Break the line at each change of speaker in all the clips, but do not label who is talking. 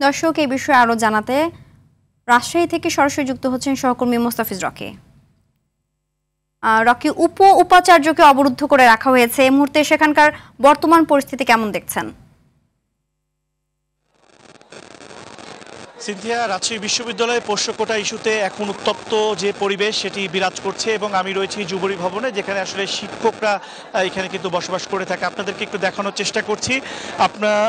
দর্শক এই বিষয়ে আরো জানাতে রাজশাহী থেকে সরাসরি যুক্ত হচ্ছেন সহকর্মী মোস্তাফিজ রকি। রকি, উপাচার্যকে অবরুদ্ধ করে রাখা হয়েছে, এই মুহূর্তে সেখানকার বর্তমান পরিস্থিতি কেমন দেখছেন?
সিনথিয়া, রাজশাহী বিশ্ববিদ্যালয়ের পোষ্য কোটা ইস্যুতে এখন উত্তপ্ত যে পরিবেশ সেটি বিরাজ করছে এবং আমি রয়েছি যুবরী ভবনে, যেখানে আসলে শিক্ষকরা এখানে কিন্তু বসবাস করে থাকে। আপনাদেরকে একটু দেখানোর চেষ্টা করছি।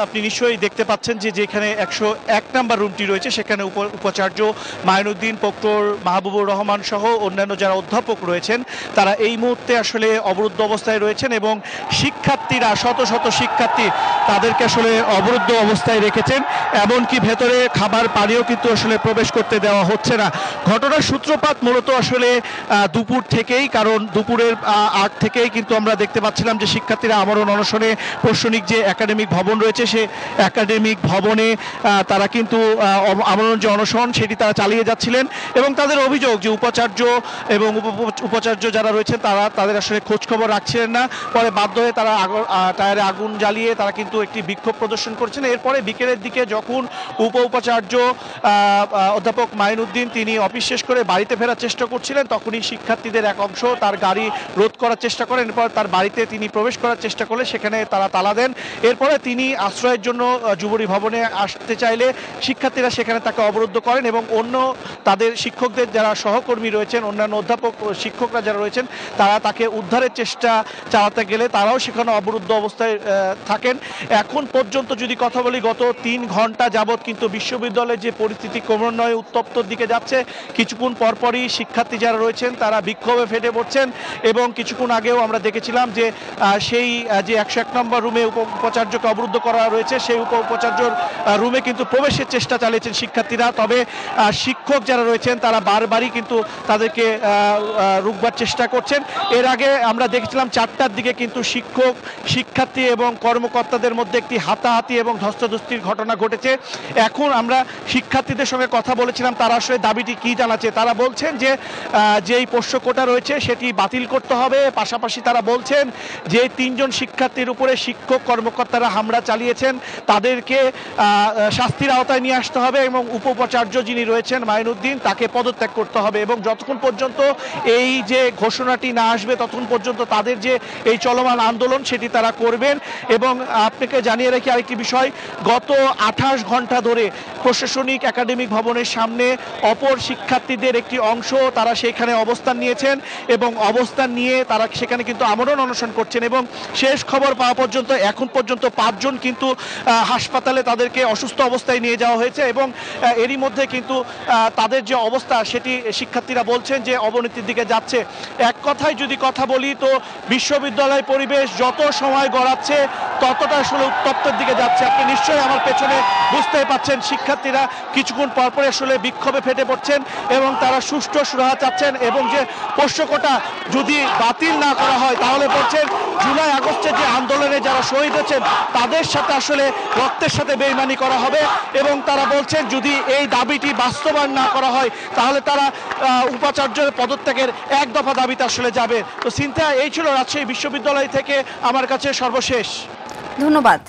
আপনি নিশ্চয়ই দেখতে পাচ্ছেন যে যেখানে 101 নম্বর রুমটি রয়েছে সেখানে উপাচার্য মাইনুদ্দিন, প্রক্টর মাহবুবুর রহমান সহ অন্যান্য যারা অধ্যাপক রয়েছেন তারা এই মুহূর্তে আসলে অবরুদ্ধ অবস্থায় রয়েছেন এবং শিক্ষার্থীরা শত শত শিক্ষার্থী তাদেরকে আসলে অবরুদ্ধ অবস্থায় রেখেছেন। এমনকি ভেতরে খাবার পানিও কিন্তু আসলে প্রবেশ করতে দেওয়া হচ্ছে না। ঘটনার সূত্রপাত মূলত আসলে দুপুর থেকেই, কারণ দুপুরের আগ থেকেই কিন্তু আমরা দেখতে পাচ্ছিলাম যে শিক্ষার্থীরা আমরণ অনশনে প্রশাসনিক যে একাডেমিক ভবন রয়েছে সে একাডেমিক ভবনে তারা কিন্তু আমরণ যে অনশন সেটি তারা চালিয়ে যাচ্ছিলেন এবং তাদের অভিযোগ যে উপাচার্য এবং উপাচার্য যারা রয়েছেন তাদের আসলে খোঁজখবর রাখছিলেন না। পরে বাধ্য হয়ে তারা টায়ারে আগুন জ্বালিয়ে তারা কিন্তু একটি বিক্ষোভ প্রদর্শন করছেন। এরপরে বিকেলের দিকে যখন উপাচার্য অধ্যাপক মাইনুদ্দিন তিনি অফিস শেষ করে বাড়িতে ফেরার চেষ্টা করছিলেন, তখনই শিক্ষার্থীদের এক অংশ তার গাড়ি রোধ করার চেষ্টা করেন। এরপর তার বাড়িতে তিনি প্রবেশ করার চেষ্টা করলে সেখানে তারা তালা দেন। এরপরে তিনি আশ্রয়ের জন্য যুবরী ভবনে আসতে চাইলে শিক্ষার্থীরা সেখানে তাকে অবরুদ্ধ করেন এবং অন্য তাদের শিক্ষকদের যারা সহকর্মী রয়েছেন, অন্যান্য অধ্যাপক শিক্ষকরা যারা রয়েছেন তারা তাকে উদ্ধারের চেষ্টা চালাতে গেলে তারাও সেখানে অবরুদ্ধ অবস্থায় থাকেন। এখন পর্যন্ত যদি কথা বলি, গত 3 ঘন্টা যাবৎ কিন্তু বিশ্ববিদ্যালয়ের যে পরিস্থিতি ক্রমান্বয়ে উত্তপ্তর দিকে যাচ্ছে। কিছুক্ষণ পরপরই শিক্ষার্থী যারা রয়েছেন তারা বিক্ষোভে ফেটে পড়ছেন এবং কিছুক্ষণ আগেও আমরা দেখেছিলাম যে সেই যে 101 নম্বর রুমে উপাচার্যকে অবরুদ্ধ করা রয়েছে সেই উপাচার্যর রুমে কিন্তু প্রবেশের চেষ্টা চালিয়েছেন শিক্ষার্থীরা। তবে শিক্ষক যারা রয়েছেন তারা বারবারই কিন্তু তাদেরকে রুখবার চেষ্টা করছেন। এর আগে আমরা দেখেছিলাম 4টার দিকে কিন্তু শিক্ষার্থী এবং কর্মকর্তাদের মধ্যে একটি হাতাহাতি এবং ধস্তাধস্তির ঘটনা ঘটেছে। এখন আমরা শিক্ষার্থীদের সঙ্গে কথা বলেছিলাম, তারা আসলে দাবিটি কি জানাচ্ছে। তারা বলছেন যে যেই পোষ্য কোটা রয়েছে সেটি বাতিল করতে হবে। পাশাপাশি তারা বলছেন যে 3 জন শিক্ষার্থীর উপরে শিক্ষক কর্মকর্তারা হামলা চালিয়েছেন তাদেরকে শাস্তির আওতায় নিয়ে আসতে হবে এবং উপাচার্য যিনি রয়েছেন মাইনুদ্দিন তাকে পদত্যাগ করতে হবে এবং যতক্ষণ পর্যন্ত এই যে ঘোষণাটি না আসবে ততক্ষণ পর্যন্ত তাদের যে এই চলমান আন্দোলন সেটি তারা করবেন। এবং আপনাকে জানিয়ে রাখি আরেকটি বিষয়, গত 28 ঘন্টা ধরে প্রশাসনিক একাডেমিক ভবনের সামনে অপর শিক্ষার্থীদের একটি অংশ তারা সেখানে অবস্থান নিয়েছেন এবং অবস্থান নিয়ে তারা সেখানে কিন্তু আমরণ অনশন করছেন এবং শেষ খবর পাওয়া পর্যন্ত এখন পর্যন্ত 5 জন কিন্তু হাসপাতালে তাদেরকে অসুস্থ অবস্থায় নিয়ে যাওয়া হয়েছে এবং এরই মধ্যে কিন্তু তাদের যে অবস্থা সেটি শিক্ষার্থীরা বলছেন যে অবনতির দিকে যাচ্ছে। এক কথায় যদি কথা বলি তো বিশ্ববিদ্যালয় পরিবেশ যত সময় গড়াচ্ছে ততটা আসলে উত্তপ্তের দিকে যাচ্ছে। আপনি নিশ্চয়ই আমার পেছনে বুঝতে পারছেন শিক্ষার্থীরা কিছুক্ষণ পরপর আসলে বিক্ষোভে ফেটে পড়ছেন এবং তারা সুষ্ঠু সুরাহা চাচ্ছেন এবং যে পোষ্য কোটা যদি বাতিল না করা হয় তাহলে বলছেন জুলাই আগস্টের যে আন্দোলনে যারা শহীদ হয়েছেন তাদের সাথে আসলে রক্তের সাথে বেইমানি করা হবে এবং তারা বলছেন যদি এই দাবিটি বাস্তবায়ন না করা হয় তাহলে তারা উপাচার্যের পদত্যাগের 1 দফা দাবিতে আসলে যাবে। তো সিনথিয়া, এই ছিল রাজশাহী বিশ্ববিদ্যালয় থেকে আমার কাছে সর্বশেষ।
ধন্যবাদ।